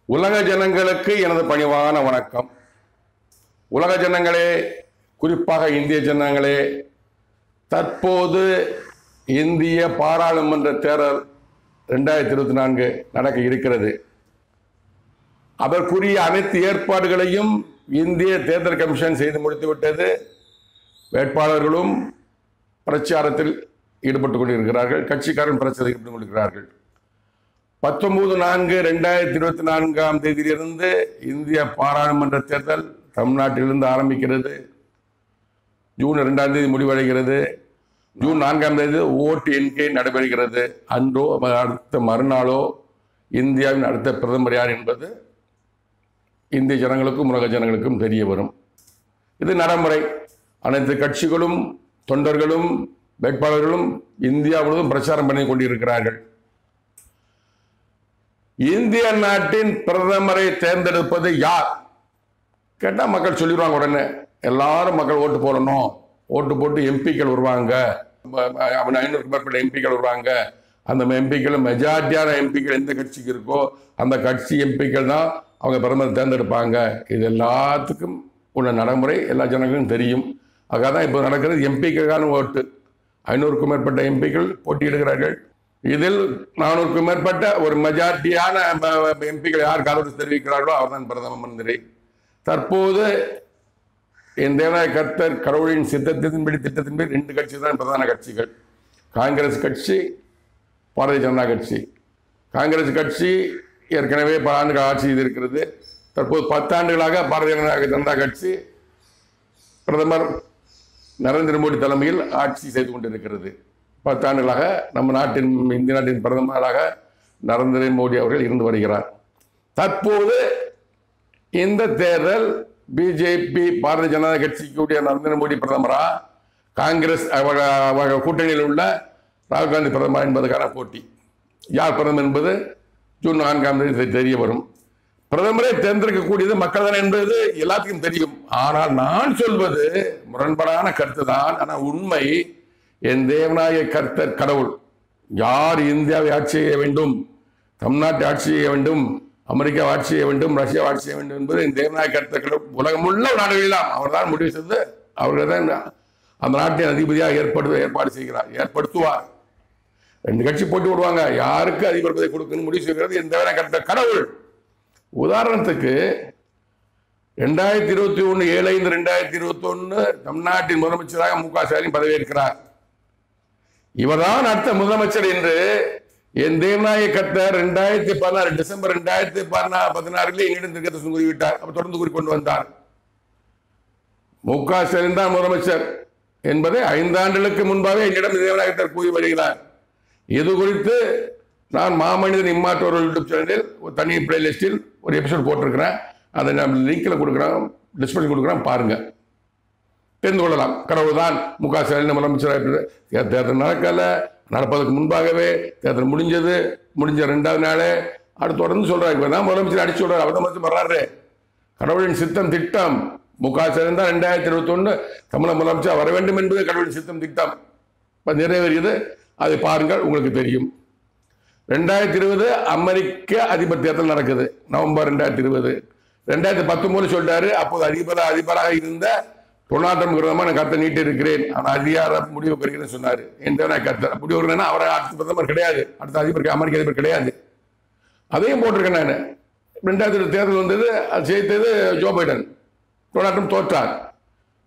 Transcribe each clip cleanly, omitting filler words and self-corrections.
உலக ஜனங்களுக்கு எனது பணிவான வணக்கம். உலக ஜனங்களே, குறிப்பாக இந்திய ஜனங்களே, தற்போது இந்திய பாராளுமன்ற தேர்தல் 2024 நடக்க இருக்கிறது. அதற்குரிய அனைத்து ஏற்பாடுகளையும் இந்திய தேர்தல் கமிஷன் செய்து முடித்துவிட்டது. வேட்பாளர்களும் பிரச்சாரத்தில் ஈடுபட்டுக் கொண்டிருக்கிறார்கள். கட்சிக்காரன் பிரச்சாரத்தில் ஈடுபட்டுக் கொண்டிருக்கிறார்கள். 19/4/2024 தேதியிலிருந்து இந்திய பாராளுமன்ற தேர்தல் தமிழ்நாட்டிலிருந்து ஆரம்பிக்கிறது. ஜூன் 2 முடிவடைகிறது. ஜூன் 4 ஓட்டு எண்ணிக்கை நடைபெறுகிறது. அன்றோ அடுத்த மறுநாளோ இந்தியாவின் அடுத்த பிரதமர் யார் என்பது இந்திய ஜனங்களுக்கும் உலக ஜனங்களுக்கும் தெரிய வரும். இது நடைமுறை. அனைத்து கட்சிகளும் தொண்டர்களும் வேட்பாளர்களும் இந்தியா முழுவதும் பிரச்சாரம் பண்ணி கொண்டிருக்கிறார்கள். இந்திய நாட்டின் பிரதமரை தேர்ந்தெடுப்பது யார் கேட்டா மக்கள் சொல்லிடுவாங்க. உடனே எல்லாரும் மக்கள் ஓட்டு போடணும், ஓட்டு போட்டு எம்பிக்கள் வருவாங்க, 500க்கும் மேற்பட்ட எம்பிக்கள் வருவாங்க. அந்த எம்பிக்கள் மெஜாரிட்டியான எம்பிக்கள் எந்த கட்சிக்கு இருக்கோ அந்த கட்சி எம்பிக்கள் தான் அவங்க பிரதமர் தேர்ந்தெடுப்பாங்க. இது எல்லாத்துக்கும் உள்ள நடைமுறை எல்லா ஜனங்களுக்கும் தெரியும். அதுக்காக இப்போ நடக்கிறது எம்பிக்களுக்கான ஓட்டு. 500க்கும் மேற்பட்ட எம்பிக்கள் போட்டியிடுகிறார்கள். இதில் 400க்கும் மேற்பட்ட ஒரு மெஜாரிட்டியான எம்பிக்கள் யார் கருத்து தெரிவிக்கிறார்களோ அவர்தான் பிரதம மந்திரி. தற்போது என் தேவநாய கர்த்தர் கடவுளின் சித்தத்தின்படி திட்டத்தின்படி 2 கட்சி தான் பிரதான கட்சிகள். காங்கிரஸ் கட்சி, பாரதிய ஜனதா கட்சி. காங்கிரஸ் கட்சி ஏற்கனவே பல ஆண்டுகள் ஆட்சி செய்திருக்கிறது. தற்போது 10 ஆண்டுகளாக பாரதிய ஜனதா கட்சி பிரதமர் நரேந்திர மோடி தலைமையில் ஆட்சி செய்து கொண்டிருக்கிறது. 10 ஆண்டுகளாக நம்ம நாட்டின் இந்திய நாட்டின் பிரதமராக நரேந்திர மோடி அவர்கள் இருந்து வருகிறார். தற்போது இந்த தேர்தல் பிஜேபி பாரதிய ஜனதா கட்சிக்குடைய நரேந்திர மோடி பிரதமரா, காங்கிரஸ் கூட்டணியில் உள்ள ராகுல் காந்தி பிரதமர் என்பதற்கான போட்டி. யார் பிரதமர் என்பது ஜூன் 4 தெரிய வரும். பிரதமரை தேர்ந்தெடுக்கக்கூடியது மக்கள் தான் என்பது எல்லாத்துக்கும் தெரியும். ஆனால் நான் சொல்வது முரண்பாடான கருத்து தான். ஆனால் உண்மை, என் தேவநாய கர்த்தர் கடவுள் யார் இந்தியாவை ஆட்சி செய்ய வேண்டும், தமிழ்நாட்டை ஆட்சி செய்ய வேண்டும், அமெரிக்கா ஆட்சி செய்ய வேண்டும், ரஷ்யா ஆட்சி செய்ய வேண்டும் என்பது என் தேவநாய கர்த்தர் கடவுள் உலகமுள்ள நாடுகளெல்லாம் அவர் தான் முடிவு செய்து அவர்கள் தான் அந்த நாட்டின் அதிபதியாக ஏற்பாடு செய்கிறார், ஏற்படுத்துவார். 2 கட்சி போட்டி விடுவாங்க. யாருக்கு அதிபர் பதவி கொடுக்கணும் முடிவு செய்கிறது என் தேவநாய கர்த்தர் கடவுள். உதாரணத்துக்கு 2021 7/5/2021 தமிழ்நாட்டின் முதலமைச்சராக மு க ஸ்டாலின் பதவியேற்கிறார். இவர்தான் அடுத்த முதலமைச்சர் என்று என் தேவநாய கர்த்தர் 2016 டிசம்பர் 2016 என்னிடம் திருக்கதர்சனம் கூறிவிட்டார். அவர் தொடர்ந்து கூறிக்கொண்டு வந்தார். மு க ஸ்டாலின் தான் முதலமைச்சர் என்பதை 5 ஆண்டுகளுக்கு முன்பாக என்னிடம் தேவநாய கர்த்தர் கூறி வருகிறார். இது குறித்து நான் மாமனிதன் இம்மாற்றோர் யூடியூப் சேனலில் ஒரு தனி பிளேலிஸ்டில் ஒரு எபிசோட் போட்டிருக்கிறேன். அதை நான் லிங்க்ல கொடுக்குறேன், டிஸ்கிரிப்ஷன் கொடுக்குறேன், பாருங்க, தெரிந்து கொள்ளலாம். கடவுள் தான் மு க ஸ்டாலின் முதலமைச்சராக தேர்தல் நடப்பதற்கு முன்பாகவே தேர்தல் முடிஞ்ச 2வது நாளே அடுத்து தொடர்ந்து சொல்றாரு. இப்போ தான் முதலமைச்சர் அடிச்சு சொல்றாரு, அவர் தான் வர்றாரு. கடவுளின் சித்தம் திட்டம். மு க ஸ்டாலின் தான் 2021 தமிழக முதலமைச்சர் வர வேண்டும் என்பது கடவுளின் சித்தம் திட்டம். இப்போ நிறைவேறியது. அதை பாருங்கள், உங்களுக்கு தெரியும். 2020 அமெரிக்க அதிபர் தேர்தல் நடக்குது. நவம்பர் 2020. 2019 சொல்லிட்டாரு, அப்போது அதிபராக இருந்த டொனால்ட் ட்ரம்ப் விரோதமாக நான் கருத்தை நீட்டி இருக்கிறேன், ஆனால் அதிகார முடிவு பெறுகிறேன்னு சொன்னார். என் கருத்து அப்படி வருன்னா அவரை அடுத்த பிரதமர் கிடையாது, அடுத்த அதிபர் அமெரிக்க அதிபர் கிடையாது. அதையும் போட்டிருக்கேன் நான். 2020 தேர்தல் வந்தது, அது செய்தது ஜோ பைடன். டொனால்ட் ட்ரம்ப் தோற்றார்.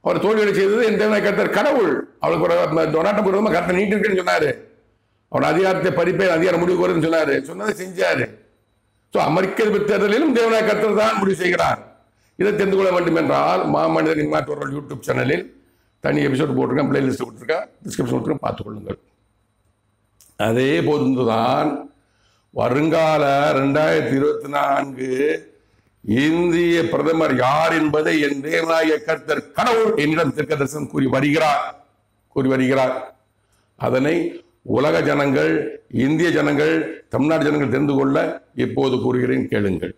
அவர் தோல்வியை செய்தது என் கருத்தர் கடவுள். அவளுக்கு டொனால்ட் ட்ரம்ப் விரோதமாக கருத்தை நீட்டி இருக்கேன்னு சொன்னாரு. அவன் அதிகாரத்தை பறிப்பேன், அதிகாரம் முடிவு வருதுன்னு சொன்னாரு. சொன்னதை செஞ்சாரு. அமெரிக்க அதிபர் தேர்தலிலும் தேவநாய கர்த்தர் தான் முடிவு செய்கிறார். இதை தெரிந்து கொள்ள வேண்டும் என்றால் மாமனிதன் இம்மாற்றோர் யூடியூப் சேனலில் தனி எபிசோட் போட்டிருக்கேன், பிளேலிஸ்ட் கொடுத்துருக்கேன், டிஸ்கிரிப்ஷன் கொடுத்துருக்கேன், பார்த்துக் கொள்ளுங்கள். அதே போதுதான் வருங்கால 2024 இந்திய பிரதமர் யார் என்பதை என் தேவநாய கர்த்தர் கடவுள் என்னிடம் தீர்க்கதரிசனம் கூறி வருகிறார். அதனை உலக ஜனங்கள், இந்திய ஜனங்கள், தமிழ்நாடு ஜனங்கள் தெரிந்து கொள்ள இப்போது கூறுகிறேன், கேளுங்கள்.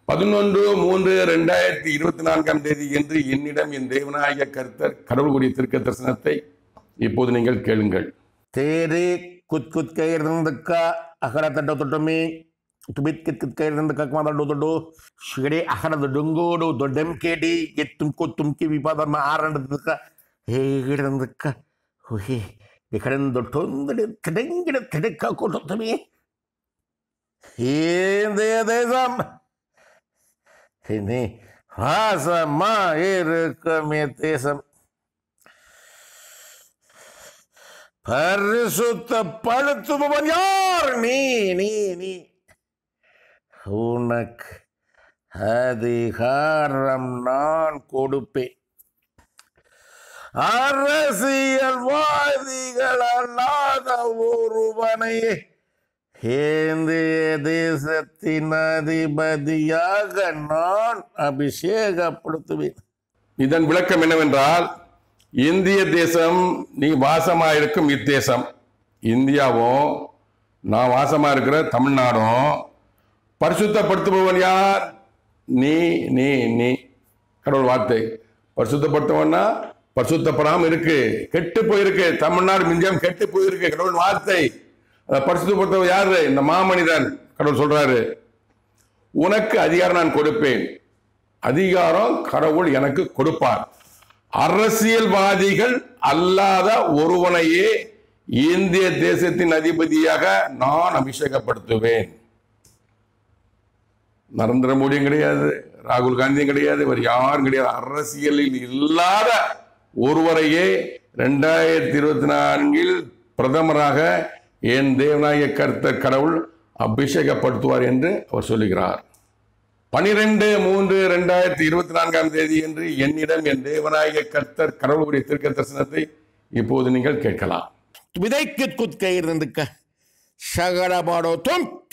11/3/2024 என்று என்னிடம் என் தேவநாய கர்த்தர் கடவுள் கூறிய தீர்க்க தரிசனத்தை இப்போது நீங்கள் கேளுங்கள். தேரே குத் குத் கயிறுந்துக்கா அகரத்தட்ட தொட்டமே Tubit kairan the Kakmada Dodo, Shire Ahana the Dungo, the Demkedi, get Tumkotum Kivi Pada Maran the Hey, and the Ka, he, the Karen the Tun, the Tedeka to me. Here there's Hini, Hasa Ma, here come பரிசுத்தப்படுத்துபவன் யார்? நீ உனக்கு அதிகாரம் நான் கொடுப்பேன். அரசியல்வாதிகள் அல்லாத ஒருவனை இந்திய தேசத்தின் அதிபதியாக நான் அபிஷேகப்படுத்துவேன். இதன் விளக்கம் என்னவென்றால், இந்திய தேசம் நீ வாசமாயிருக்கும் இத்தேசம், இந்தியாவும் நான் வாசமா இருக்கிற தமிழ்நாடும் பரிசுத்தப்படுத்துபவன் யார்? நீ நீ நீ கடவுள் வார்த்தை. பரிசுத்தப்படுத்துவன்னா பரிசுத்தப்படாமல் இருக்கு, கெட்டு போயிருக்கு. தமிழ்நாடு மிஞ்சாம் கெட்டு போயிருக்கு. கடவுள் வார்த்தை. பரிசுத்தப்படுத்துவன் யாரு? இந்த மாமனிதன். கடவுள் சொல்றாரு, உனக்கு அதிகாரம் நான் கொடுப்பேன். அதிகாரம் கடவுள் எனக்கு கொடுப்பார். அரசியல்வாதிகள் அல்லாத ஒருவனையே இந்திய தேசத்தின் அதிபதியாக நான் அபிஷேகப்படுத்துவேன். நரேந்திர மோடியும் கிடையாது, ராகுல் காந்தியும் கிடையாது, இவர் யாரும் கிடையாது. அரசியலில் இல்லாத ஒருவரையே 2024 பிரதமராக என் தேவனாய கர்த்தர் கடவுள் அபிஷேகப்படுத்துவார் என்று அவர் சொல்லுகிறார். 12/3/2024 என்று என்னிடம் என் தேவனாய கர்த்தர் கடவுளுடைய தீர்க்க தரிசனத்தை இப்போது நீங்கள் கேட்கலாம். விதைக்கு குத்கை இருந்துக்க சகடபாடோ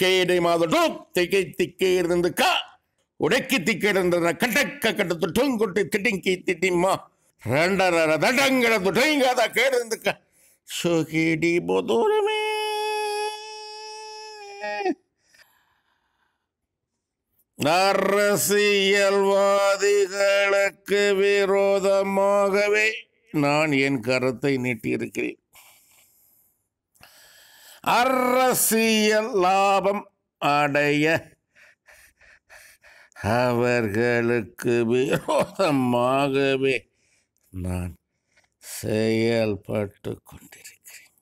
கேடை மாதோ திக்கை திக்கை இருந்துக்க உடைக்கி திக்கை இருந்த கட்டக்க கட்டத்து டொங்கொட்டி திட்டிங்கி திட்டிம்மா ரெண்டர தடங்கட துடைங்காத கேடு இருந்துக்க சுகிடி போதோரமே. அரசியல்வாதிகளுக்கு விரோதமாகவே நான் என் கரத்தை நீட்டியிருக்கிறேன். அரசியல் லாபம் அடைய அவர்களுக்கு விரோதமாகவே நான் செயல்பட்டு கொண்டிருக்கிறேன்.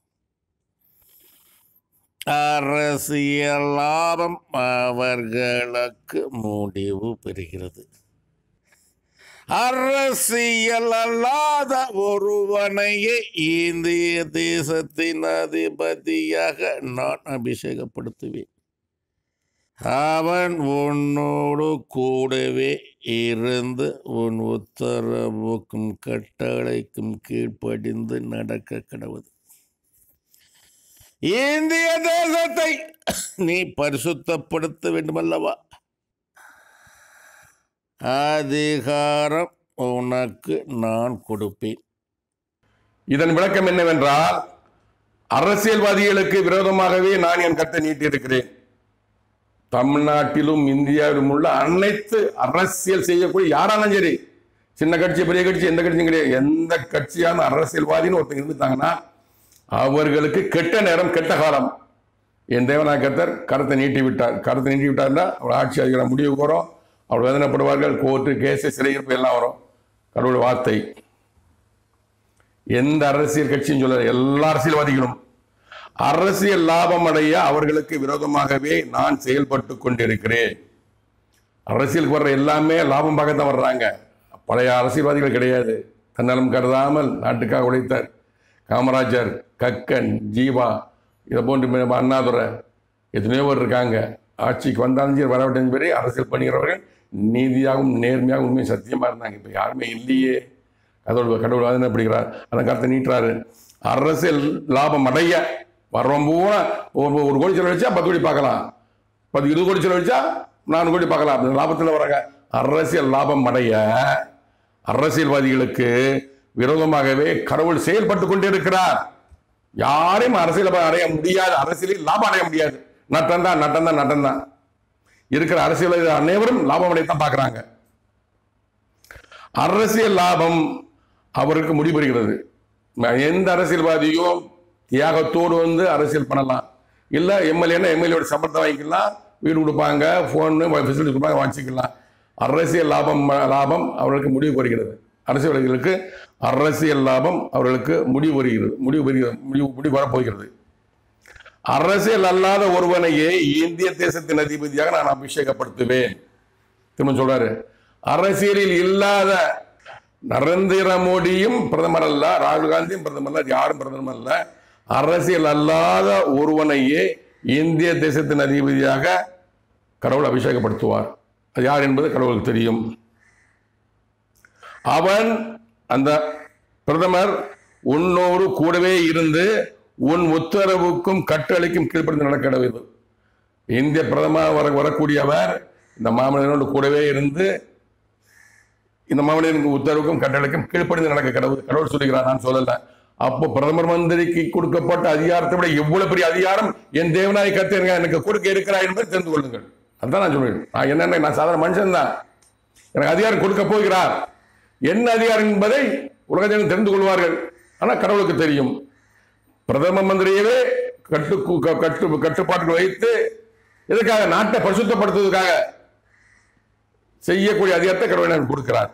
அரசியல் லாபம் அவர்களுக்கு முடிவு பெறுகிறது. அரசியல் அல்லாத ஒருவனையே இந்திய தேசத்தின் அதிபதியாக நான் அபிஷேகப்படுத்துவேன். அவன் உன்னோடு கூடவே இருந்து உன் உத்தரவுக்கும் கட்டளைக்கும் கீழ்ப்படிந்து நடக்க கடவுது. இந்திய தேசத்தை நீ பரிசுத்தப்படுத்த வேண்டுமல்லவா? அதிகாரம் உனக்கு நான் கொடுப்பேன். இதன் விளக்கம் என்னவென்றால், அரசியல்வாதிகளுக்கு விரோதமாகவே நான் என் கரத்தை நீட்டியிருக்கிறேன். தமிழ்நாட்டிலும் இந்தியாவிலும் உள்ள அனைத்து அரசியல் செய்யக்கூடிய யாராலும் சரி, சின்ன கட்சி பெரிய கட்சி எந்த கட்சியும் கிடையாது, எந்த கட்சியான அரசியல்வாதின்னு ஒருத்தங்க இருந்துட்டாங்கன்னா அவர்களுக்கு கெட்ட நேரம் கெட்ட காலம். என் தேவனாய கர்த்தர் கரத்தை நீட்டி விட்டார். கரத்தை நீட்டி விட்டார்னா அவர் ஆட்சி அதிகாரம் முடிவுக்கு வரும். அவர் வேதனைப்படுவார்கள். கோர்ட்டு கேஸு சிறையிருப்பு எல்லாம் வரும். கடவுள் வார்த்தை. எந்த அரசியல் கட்சியும் சொல்ல, எல்லா அரசியல்வாதிகளும் அரசியல் லாபம் அடைய அவர்களுக்கு விரோதமாகவே நான் செயல்பட்டு கொண்டிருக்கிறேன். அரசியலுக்கு வர்ற எல்லாமே லாபம் பார்க்கத்தான் வர்றாங்க. பழைய அரசியல்வாதிகள் கிடையாது. தன்னலம் கருதாமல் நாட்டுக்காக உழைத்தார். காமராஜர், கக்கன், ஜீவா, இதை போன்று அண்ணாதுரை, எத்தனையோ பேர் இருக்காங்க. ஆட்சிக்கு வந்தாலும் சரி வரவிட்டும் சரி அரசியல் பண்ணுகிறவர்கள் நீதியாகவும் நேர்மையாகவும் உண்மையும் சத்தியமாக இருந்தாங்க. இப்போ யாருமே இல்லையே. கடவுள் வேதனைப்படுகிறார். அந்த கருத்தை நீட்டுறாரு. அரசியல் லாபம் அடைய வர்றோம் பூரா 1 கோடி செலவழிச்சா 10 கோடி பார்க்கலாம், 20 கோடி செலவழிச்சா 4 கோடி பார்க்கலாம். அந்த லாபத்தில் வராங்க. அரசியல் லாபம் அடைய அரசியல்வாதிகளுக்கு விரோதமாகவே கடவுள் செயல்பட்டு கொண்டே இருக்கிறார். யாரையும் அரசியல் அடைய முடியாது, அரசியலில் லாபம் அடைய முடியாது. நட்டம் தான் இருக்கிற அரசியல் அனைவரும் லாபம் அடையத்தான் பார்க்கிறாங்க. அரசியல் லாபம் அவருக்கு முடிபெறுகிறது. எந்த அரசியல்வாதியும் தியாகத்தோடு வந்து அரசியல் பண்ணலாம். இல்லை எம்எல்ஏன்னா எம்எல்ஏட சம்பளத்தை வாங்கிக்கலாம், வீடு கொடுப்பாங்க, ஃபோனு ஃபெசிலிட்டி கொடுப்பாங்க, வச்சுக்கலாம். அரசியல் லாபம் அவர்களுக்கு முடிவு வருகிறது. அரசியல்வாதிகளுக்கு அரசியல் லாபம் அவர்களுக்கு முடிவு வரப்போகிறது. அரசியல் அல்லாத ஒருவனையே இந்திய தேசத்தின் அதிபதியாக நான் அபிஷேகப்படுத்துவேன். திரும்ப சொல்றாரு, அரசியலில் இல்லாத நரேந்திர மோடியும் பிரதமர் அல்ல, ராகுல் காந்தியும் பிரதமர் அல்ல, யாரும் பிரதமர் அல்ல, அரசியல் அல்லாத ஒருவனையே இந்திய தேசத்தின் அதிபதியாக கடவுள் அபிஷேகப்படுத்துவார். அது யார் என்பது கடவுளுக்கு தெரியும். அவன், அந்த பிரதமர், உன்னோடு கூடவே இருந்து உன் உத்தரவுக்கும் கட்டளைக்கும் கீழ்ப்படிந்து நடக்கிறது. இந்திய பிரதமர் வரக்கூடியவர் இந்த மாமனிதனோடு கூடவே இருந்து இந்த மாமனிதனுக்கு உத்தரவுக்கும் கட்டளைக்கும் கீழ்ப்படிந்து நடக்க கடவுள் சொல்லுகிறார், நான் சொல்லல. அப்போ பிரதமர் மந்திரிக்கு கொடுக்கப்பட்ட அதிகாரத்தை விட எவ்வளவு பெரிய அதிகாரம் என் தேவனாய் கர்த்தர் எனக்கு கொடுக்க இருக்கிறார் என்பதை தெரிந்து கொள்ளுங்கள். அதுதான் நான் சொல்றேன். நான் என்னென்ன, நான் சாதாரண மனுஷன் தான், எனக்கு அதிகாரம் கொடுக்க போகிறார். என்ன அதிகாரம் என்பதை உலகத்தில் தெரிந்து கொள்வார்கள். ஆனால் கடவுளுக்கு தெரியும். பிரதம மந்திரியவே கட்டுப்பாட்டுகள் வைத்து எதுக்காக? நாட்டை பரிசுத்தப்படுத்துவதற்காக செய்யக்கூடிய அதிகாரத்தை கடவுள் எனக்கு கொடுக்கிறார்.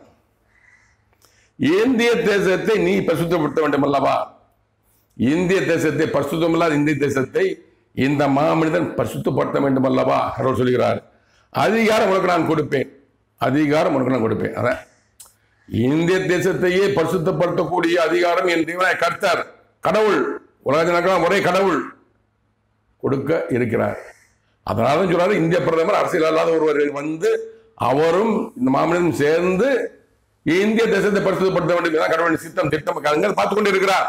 இந்திய தேசத்தை நீ பரிசுத்தப்படுத்த வேண்டும் அல்லவா? இந்திய தேசத்தை, பரிசுத்தமில்லாத இந்திய தேசத்தை இந்த மாமனிதன் பரிசுத்தப்படுத்த வேண்டும் அல்லவா? கடவுள் சொல்கிறார், அதிகாரம் உனக்கு நான் கொடுப்பேன், அதிகாரம் உனக்கு நான் கொடுப்பேன். அதான் இந்திய தேசத்தையே பரிசுத்தப்படுத்தக்கூடிய அதிகாரம் என் தேவனாய் கர்த்தர் கடவுள், உலகத்தினருக்கெல்லாம் ஒரே கடவுள் கொடுக்க இருக்கிறார். அதனால சொல்றாரு, இந்திய பிரதமர் அரசியல் அல்லாத ஒருவர் வந்து அவரும் இந்த மாமனிதனும் சேர்ந்து இந்திய தேசத்தை பரிசுத்தப்படுத்த வேண்டும். கடவுளின் சித்தம், திட்டம் பார்த்துக் கொண்டு இருக்கிறார்.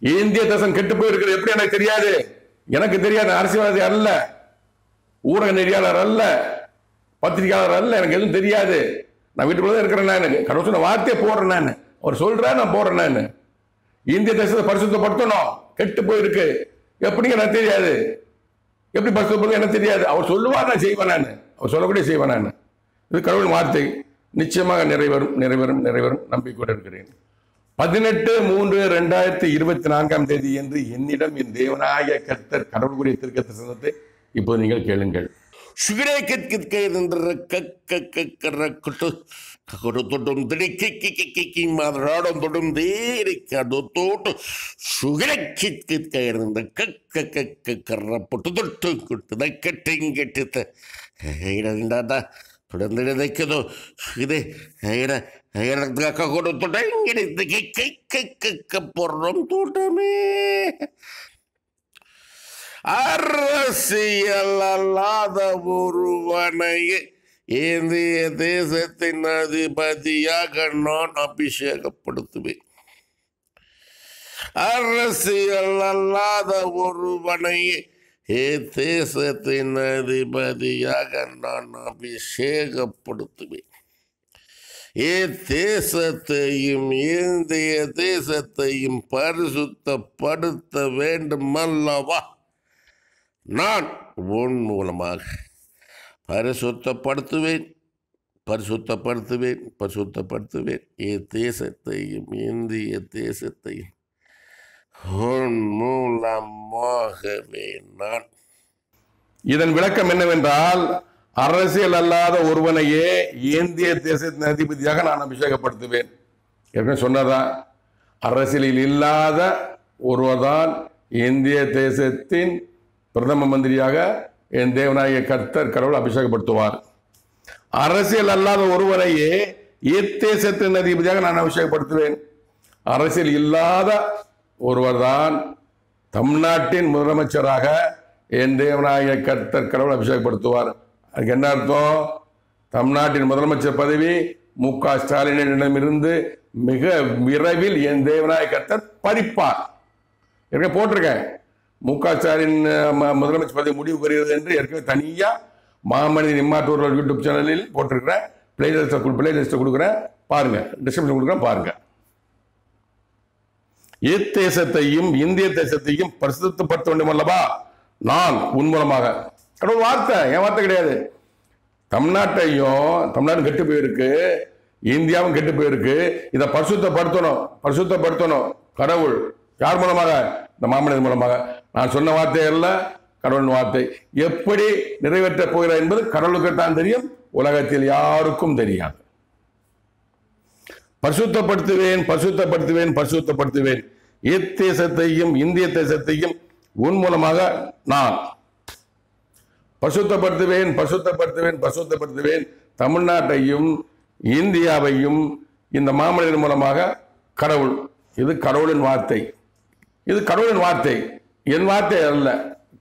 இந்திய தேசம் கெட்டு போயிருக்கிறது எப்படி எனக்கு தெரியாது, எனக்கு தெரியாது. அரசியல்வாதி அல்ல, ஊடக நெறியாளர் அல்ல, பத்திரிகையாளர் அல்ல, எனக்கு எதுவும் தெரியாது. நான் வீட்டுக்குள்ள இருக்கிறேன். நான் கடவுள் சொன்ன வார்த்தையை போடுறேன். நான் அவர் சொல்றேன், நான் போடுறேன். நான் இந்திய தேசத்தை பரிசுத்தப்படுத்தணும், கெட்டு போயிருக்கு, எப்படிங்க எனக்கு தெரியாது, எப்படி பரிசுத்தப்படுத்த எனக்கு தெரியாது. அவர் சொல்லுவார், நான் செய்வேன். நான் அவர் சொல்லக்கூடிய செய்வேன். நான் இது கடவுள் வார்த்தை, நிச்சயமாக நிறைவேறும் நிறைவேறும் நிறைவேறும் நம்பிக்கையோடு இருக்கிறேன். 18/3/2024 என்று என்னிடம் என் தேவனாய கர்த்தர் கடவுளுடைய திருக்கதரிசனத்தை இப்போது நீங்கள் கேளுங்கள். തുടർന്നിടയ്ക്കുന്നു ഇത് പുറം തൂട്ടമേ அரசியல் அல்லாத ஒருவனையே இந்திய தேசத்தின் அதிபதியாக நான் அபிஷேகப்படுத்துவேன். அரசியல் அல்லாத ஒருவனையே தேசத்தின் அதிபதியாக நான் அபிஷேகப்படுத்துவேன். தேசத்தையும் இந்திய தேசத்தையும் பரிசுத்தப்படுத்த வேண்டும் அல்லவா? நான் உன் மூலமாக பரிசுத்தப்படுத்துவேன். தேசத்தையும் இந்திய தேசத்தையும் உன் மூலமாகவே நான். இதன் விளக்கம் என்னவென்றால், அரசியல் அல்லாத ஒருவனையே இந்திய தேசத்தின் அதிபதியாக நான் அபிஷேகப்படுத்துவேன். ஏற்கனவே சொன்னதான், அரசியலில் இல்லாத ஒருவர்தான் இந்திய தேசத்தின் பிரதம மந்திரியாக என் தேவனாய கர்த்தர் கடவுள் அபிஷேகப்படுத்துவார். அரசியல் அல்லாத ஒருவரையே இத்தேசத்தின் அதிபதியாக நான் அபிஷேகப்படுத்துவேன். அரசியல் இல்லாத ஒருவர்தான் தமிழ்நாட்டின் முதலமைச்சராக என் தேவனாய கர்த்தர் கடவுள் அபிஷேகப்படுத்துவார். அதுக்கு என்ன அர்த்தம்? தமிழ்நாட்டின் முதலமைச்சர் பதவி மு.க. ஸ்டாலினிடமிருந்து மிக விரைவில் என் தேவனாய கர்த்தர் பறிப்பார். ஏற்கனவே போட்டிருக்கேன், மு.க. ஸ்டாலின் முதலமைச்சர் பதவி முடிவு பெறுகிறது என்று ஏற்கனவே தனியா மாமனிதன் இம்மாற்றூர் யூடியூப் சேனலில் போட்டிருக்கிறேன். பிளேலிஸ்ட்டை கொடுக்குறேன், பாருங்க, டிஸ்கிரிப்ஷன் கொடுக்குறேன், பாருங்க. இத்தேசத்தையும் இந்திய தேசத்தையும் பரிசுத்தப்படுத்த வேண்டும் அல்லவா நான் உன் மூலமாக. கடவுள் வார்த்தை, என் வார்த்தை கிடையாது. தமிழ்நாடு கெட்டு போயிருக்கு, இந்தியாவும் கெட்டு போயிருக்கு. இதை பரிசுத்தப்படுத்தணும் கடவுள். யார் மூலமாக? இந்த மாமனிதன் மூலமாக. நான் சொன்ன வார்த்தை எல்லாம் கடவுளின் வார்த்தை எப்படி நிறைவேற்றப் போகிறார் என்பது கடவுளுக்கு தான் தெரியும், உலகத்தில் யாருக்கும் தெரியாது. பரிசுத்தப்படுத்துவேன் பரிசுத்தப்படுத்துவேன் பரிசுத்தப்படுத்துவேன், இத்தேசத்தையும் இந்திய தேசத்தையும் உன் மூலமாக நான் பரிசுத்தப்படுத்துவேன் பரிசுத்தப்படுத்துவேன் பரிசுத்தப்படுத்துவேன், தமிழ்நாட்டையும் இந்தியாவையும் இந்த மாமனிதன் மூலமாக கடவுள். இது கடவுளின் வார்த்தை, இது கடவுளின் வார்த்தை, என் வார்த்தை அல்ல.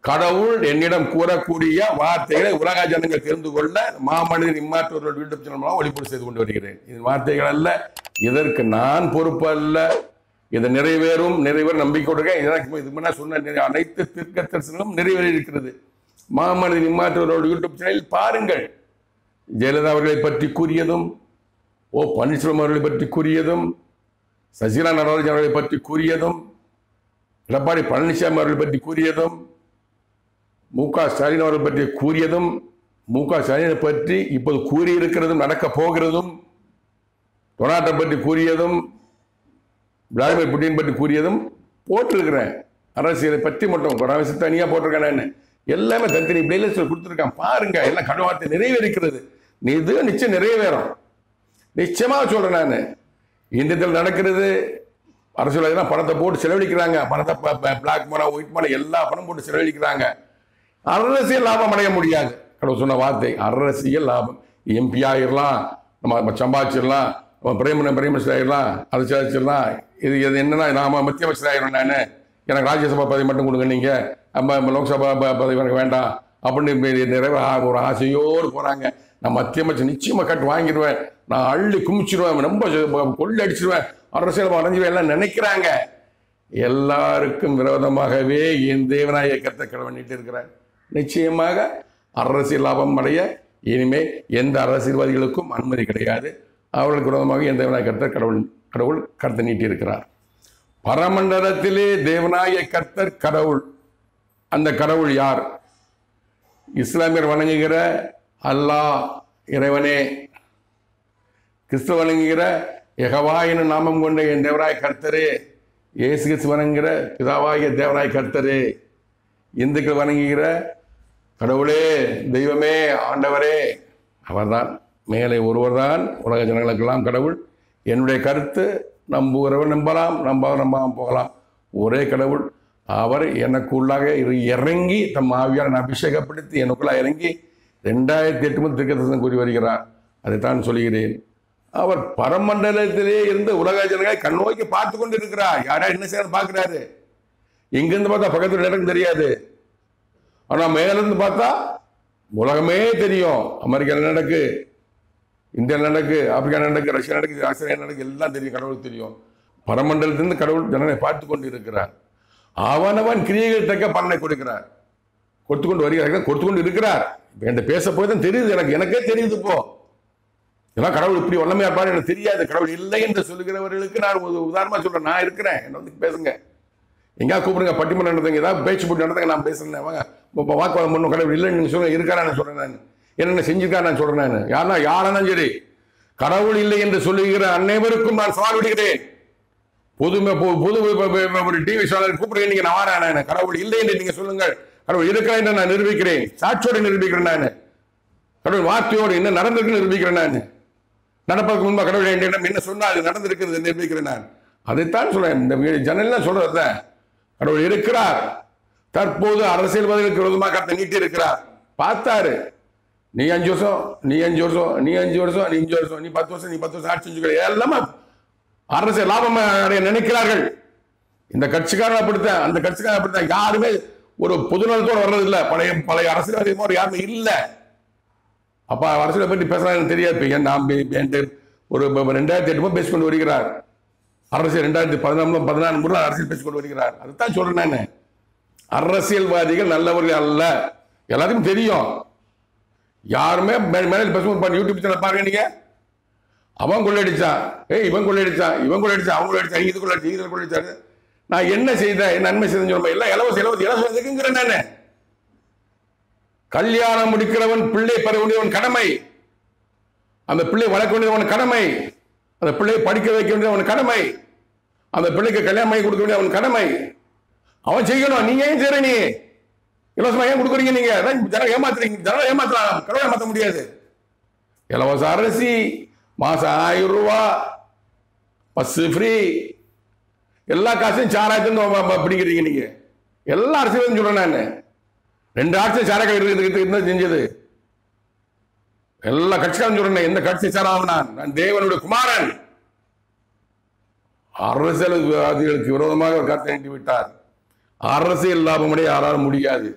கடவுள் என்னிடம் கூறக்கூடிய வார்த்தைகளை உலக ஜனங்கள் தெரிந்து கொள்ள மாமனிதன் இம்மாற்றோர்கள் யூடியூப் சேனல் மூலம் ஒளிபரப்பு செய்து கொண்டு வருகிறேன். இது வார்த்தைகள் அல்ல, இதற்கு நான் பொறுப்பு அல்ல. இது நிறைவேறும் நம்பிக்கை எனக்கு இது முன்ன சொன்ன அனைத்து தீர்க்க தரிசனங்களும் நிறைவேறி இருக்கிறது. மாமனிதன் இம்மாற்றோர்கள் யூடியூப் சேனலில் பாருங்கள். ஜெயலலிதா அவர்களை பற்றி கூறியதும், ஓ பன்னீர்செல்வம் அவர்களை பற்றி கூறியதும், சசிகலா நடராஜன் அவர்களை பற்றி கூறியதும், எடப்பாடி பழனிசாமி அவர்களை பற்றி கூறியதும், மு.க. ஸ்டாலின் அவர்கள் பற்றி கூறியதும், மு.க. ஸ்டாலினை பற்றி இப்போது கூறியிருக்கிறதும் நடக்க போகிறதும், டொனால்டை பற்றி கூறியதும், விளாடிமிர் புட்டின் பற்றி கூறியதும் போட்டிருக்கிறேன். அரசியலை பற்றி மட்டும் ஒரு தனியாக போட்டிருக்கேன். நான் எல்லாமே தனித்தனி பிளேலிஸ்டில் கொடுத்துருக்கேன், பாருங்க. எல்லாம் கடவுள் வார்த்தை நிறைவேறிக்கிறது. இது நிச்சயம் நிறைவேறும், நிச்சயமாக சொல்றேன். நான் இந்தியத்தில் நடக்கிறது அரசியல் பணத்தை போட்டு செலவழிக்கிறாங்க, பணத்தை பிளாக் மணி ஒயிட் மணி எல்லா பணம் போட்டு செலவழிக்கிறாங்க. அரசியல் லாபம் அடைய முடியாது. கடவுள் சொன்ன வார்த்தை அரசியல் லாபம். எம்பி ஆகிடலாம், நம்ம சம்பாதிச்சிடலாம், நம்ம பிரைம் ஆகிடலாம், அதை சாதிச்சிடலாம். இது என்னன்னா நாம மத்திய அமைச்சர் ஆகிடும். நான் எனக்கு ராஜ்யசபா பதவி மட்டும் கொடுங்க, நீங்க நம்ம லோக்சபா பதவி எனக்கு வேண்டாம் அப்படின்னு நிறைவே ஒரு ஆசையோடு போறாங்க. நான் மத்திய அமைச்சர் நிச்சயமா கட்டு வாங்கிடுவேன், நான் அள்ளி குமிச்சிடுவேன், ரொம்ப கொள்ளை அடிச்சிடுவேன், அரசியல் அடைஞ்சுவேன் எல்லாம் நினைக்கிறாங்க. எல்லாருக்கும் விரோதமாகவே என் தேவநாயக கர்த்தர் கடவுள் நீட்டு இருக்கிறார். நிச்சயமாக அரசியல் லாபம் அடைய இனிமே எந்த அரசியல்வாதிகளுக்கும் அனுமதி கிடையாது. அவர்களுக்கு விரோதமாக என் தேவநாயக கர்த்தர் கடவுள் கருத்தை நீட்டி இருக்கிறார். பரமண்டலத்திலே தேவநாயக கர்த்தர் கடவுள். அந்த கடவுள் யார்? இஸ்லாமியர் வணங்குகிற அல்லாஹ் இறைவனே, கிறிஸ்துவ வணங்குகிற யெகோவா எனும் நாமம் கொண்ட என் தேவராய கர்த்தரே, இயேசு கிறிஸ்து வணங்குகிற பிதாவாகிய தேவராய கர்த்தரே, இந்துக்கள் வணங்குகிற கடவுளே, தெய்வமே, ஆண்டவரே, அவர்தான். மேலே ஒருவர் தான் உலக ஜனங்களுக்கெல்லாம் கடவுள். என்னுடைய கருத்து நம்புகிறவர் நம்பலாம், நம்பாமல் போகலாம். ஒரே கடவுள். அவர் எனக்கு உள்ளாக இறங்கி தம் ஆவியால் அபிஷேகப்படுத்தி எனக்குள்ளாக இறங்கி 2008 முதல் தீர்க்கதரிசனம் கூறி வருகிறார். அதைத்தான் சொல்கிறேன். அவர் பரமண்டலத்திலே இருந்து உலக ஜனங்களை கண்ணோக்கி பார்த்து கொண்டு இருக்கிறார். யாரா என்ன செய்ய பார்க்கிறாரு. இங்கிருந்து பார்த்தா பக்கத்தில் நடக்கும் தெரியாது, ஆனால் மேலிருந்து பார்த்தா உலகமே தெரியும். அமெரிக்காவில் நடக்கு, இந்தியாவில் நடக்கு, ஆப்பிரிக்கா நடக்கு, ரஷ்யா நடக்கு, ஆஸ்திரேலியா நடக்கு, எல்லாம் தெரியும். கடவுளுக்கு தெரியும். பரமண்டலத்திலிருந்து கடவுள் ஜனங்களை பார்த்து கொண்டு இருக்கிறார். அவனவன் கிரியைகள் தக்க பலனை கொடுக்கிறார், கொடுத்து கொண்டு வருகிறார்கள், கொடுத்து கொண்டு இருக்கிறார். என்கிட்ட பேச போய் தான் தெரியுது, எனக்கே தெரியுது. இப்போ இதெல்லாம் கடவுள் இப்படி வல்லமையா இருப்பாரு எனக்கு தெரியாது. கடவுள் இல்லை என்று சொல்லுகிறவர்களுக்கு நான் உதாரணமா சொல்றேன். நான் இருக்கிறேன், என்ன வந்து பேசுங்க, எங்கேயா கூப்பிடுங்க, பட்டிமன்றம் நடத்துங்க, ஏதாவது பேச்சு போட்டு நடத்துங்க, நான் பேசுறேன். வாங்க வாக்குவாதம் பண்ணும். கடவுள் இல்லைன்னு நீங்க சொல்லுங்க, இருக்காரா நான் சொல்றேன். நான் என்னென்ன செஞ்சிருக்கா நான் சொல்றேன். நான் யாராலும் சரி, கடவுள் இல்லை என்று சொல்லுகிற அனைவருக்கும் நான் சவால் விடுகிறேன். புது ஒரு டிவி சேனல் கூப்பிடுங்க, நீங்க நான் வரேன். கடவுள் இல்லை என்று நீங்க சொல்லுங்கள், கடவுள் இருக்கிறேன் என்று நான் நிரூபிக்கிறேன், சாட்சியோடு நிரூபிக்கிறேன். நான் கடவுள் வார்த்தையோடு என்ன நடந்திருக்கு நிரூபிக்கிறேன். நான் நடப்பதற்கு முன்பாக கடவுள் என்ன சொன்னால் அது நடந்திருக்கிறது நிரூபிக்கிறேன். நான் அதைத்தான் சொல்றேன். இந்த ஜனல்லாம் சொல்றத கடவுள் இருக்கிறார். தற்போது அரசியல்வாதிகளுக்கு விரோதமாக கருத்தை நீட்டி இருக்கிறார். பார்த்தாரு, நீ 5 வருஷம், நீ 5 வருஷம், நீ 5 வருஷம், நீ 5 வருஷம், நீ 10 வருஷம், நீ 10 வருஷம் ஆட்சி செஞ்சுக்கிற எல்லாமே அரசியல் லாபம் அடைய நினைக்கிறார்கள். இந்த கட்சிக்காரன் அப்படித்தான், அந்த கட்சிக்காரன் அப்படித்தான். யாருமே ஒரு பொதுநலத்தோடு வர்றதில்லை. பழைய அரசியல்வாதி யாருமே இல்லை. அப்ப அரசியலை பற்றி பேசுறாங்க தெரியாது. நாம் ஒரு 2008 பேசிக்கொண்டு வருகிறார். அரசியல் 2014 அரசியல் பேசிக்கொண்டு வருகிறார். அதுதான் சொல்றேன் நான். அரசியல்வாதிகள் நல்லவர்கள் அல்ல, எல்லாத்துக்கும் தெரியும். யாருமே பேசுவோம். யூடியூப் சேனல் பாருங்க, நீங்க அவன் கொள்ளடிச்சான், இவன் கொள்ளடிச்சான், இவன் கொள்ளடிச்சான், அவங்க கொள்ளடிச்சான், இது கொள்ளடிச்சு, இதில் கொள்ளடிச்சாரு. நான் என்ன செய்தேன், நன்மை செய்தேன்னு சொல்லுவேன். எல்லாம் இலவசம் நானு. கல்யாணம் முடிக்கிறவன் பிள்ளை பெற வேண்டியவன் கடமை, அந்த பிள்ளை வளர்க்க வேண்டியவன் கடமை, அந்த பிள்ளையை படிக்க வைக்க வேண்டியவன் கடமை, அந்த பிள்ளைக்கு கல்யாணம் பண்ணி கொடுக்க வேண்டியவன் கடமை. அவன் செய்யணும். நீ ஏன் செய்ற? நீ இலவசமா ஏன் கொடுக்குறீங்க நீங்க? ஜனம் ஏமாத்துறீங்க. ஜனம் ஏமாத்தலாம், கடவுளை ஏமாற்ற முடியாது. இலவச அரிசி, மாசம் 1000 ரூபா, பஸ் ஃப்ரீ, எல்லா காசையும் சாராயத்திலிருந்து பிடிக்கிறீங்க நீங்க. எல்லா அரசியலும் சொல்றேன் நான். 2 ஆட்சியும் சாராய செஞ்சது எல்லா கட்சிக்காரும் சொல்றேன். எந்த கட்சி சாராம நான் தேவனுடைய குமாரன். அரசியல்வாதிகளுக்கு விரோதமாக ஒரு கருத்தை நீட்டி விட்டார். அரசியல் லாபமடைய யாராலும் முடியாது.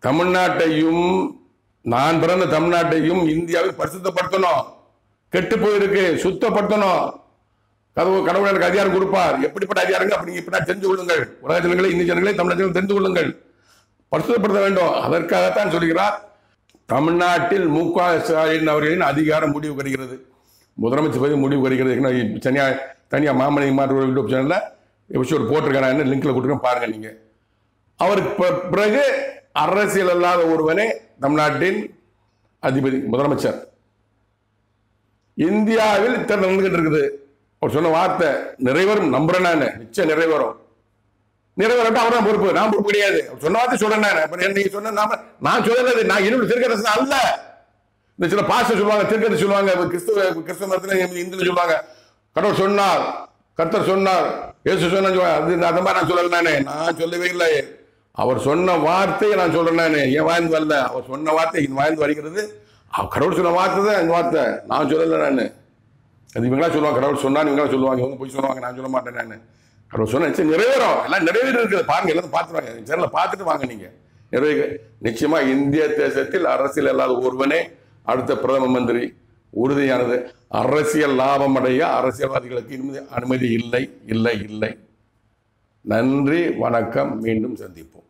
தமிழ்நாட்டையும், நான் பிறந்த தமிழ்நாட்டையும் இந்தியாவை பரிசுத்தப்படுத்தணும். கெட்டு போயிருக்கு, சுத்தப்படுத்தணும். கடவுள் எனக்கு அதிகாரம் கொடுப்பார். எப்படிப்பட்ட அதிகாரங்கள் அப்படி இப்படி தெரிந்து கொள்ளுங்கள். உலக ஜனங்களை, இந்திய ஜனங்களை, தமிழகங்களை தெரிந்து கொள்ளுங்கள். பரிசுத்தப்படுத்த வேண்டும். அதற்காகத்தான் சொல்கிறார். தமிழ்நாட்டில் மு.க. ஸ்டாலின் அவர்களின் அதிகாரம் முடிவு வருகிறது. முதலமைச்சர் பதவி முடிவு வருகிறது. தனியாக மாமணி மாற்ற யூடியூப் சேனலில் எபிசோடு போட்டிருக்கேன். என்ன லிங்க்ல கொடுத்துருக்கேன், பாருங்க நீங்க. அவருக்கு பிறகு அரசியல் அல்லாத ஒருவனே தமிழ்நாட்டின் அதிபதி, முதலமைச்சர். இந்தியாவில் இத்தனை நடந்துகிட்டு இருக்குது. அவர் சொன்ன வார்த்தை நிறைவேறும், நம்புறேன் நான். நிச்சயம் நிறைவேறும். நிறைவேறட்டும், அவர் தான் பொறுப்பு, நான் பொறுப்பு கிடையாது. அவர் சொன்ன வார்த்தை சொல்றேன் நான். நீங்க சொன்ன நான் சொல்லல. நான் இன்னும் திருக்கரசு அல்ல. இந்த சில பாஸ்டர் சொல்லுவாங்க, திருக்கரசு சொல்லுவாங்க, கிறிஸ்துவ மதத்தில் இந்துல சொல்லுவாங்க, கடவுள் சொன்னார், கர்த்தர் சொன்னார், இயேசு சொன்னார். அது அந்த மாதிரி நான் சொல்லல நானே. நான் சொல்லவே இல்லை. அவர் சொன்ன வார்த்தையை நான் சொல்றேன் நானே. ஏன் வாழ்ந்து வரல? அவர் சொன்ன வார்த்தை வாழ்ந்து வருகிறது. கடவுள் சொன்ன வார்த்தை தான் இந்த வார்த்தை. நான் சொல்லலை நான். அது இவங்களா சொல்லுவாங்க, கடவுள் சொன்னா இவங்களா சொல்லுவாங்க, இவங்க போய் சொல்லுவாங்க, நான் சொல்ல மாட்டேன் நான். கடவுள் சொன்ன நிச்சயம் நிறைவேறும். எல்லாம் நிறைவேறி இருக்குது. பாருங்க, எல்லாரும் பார்த்துருவாங்க. சேனலை பார்த்துட்டு வாங்க நீங்க. நிறைவே நிச்சயமா இந்திய தேசத்தில் அரசியல் இல்லாத ஒருவனே அடுத்த பிரதம மந்திரி உறுதியானது. அரசியல் லாபம் அடைய அரசியல்வாதிகளுக்கு அனுமதி இல்லை, இல்லை, இல்லை. நன்றி, வணக்கம். மீண்டும் சந்திப்போம்.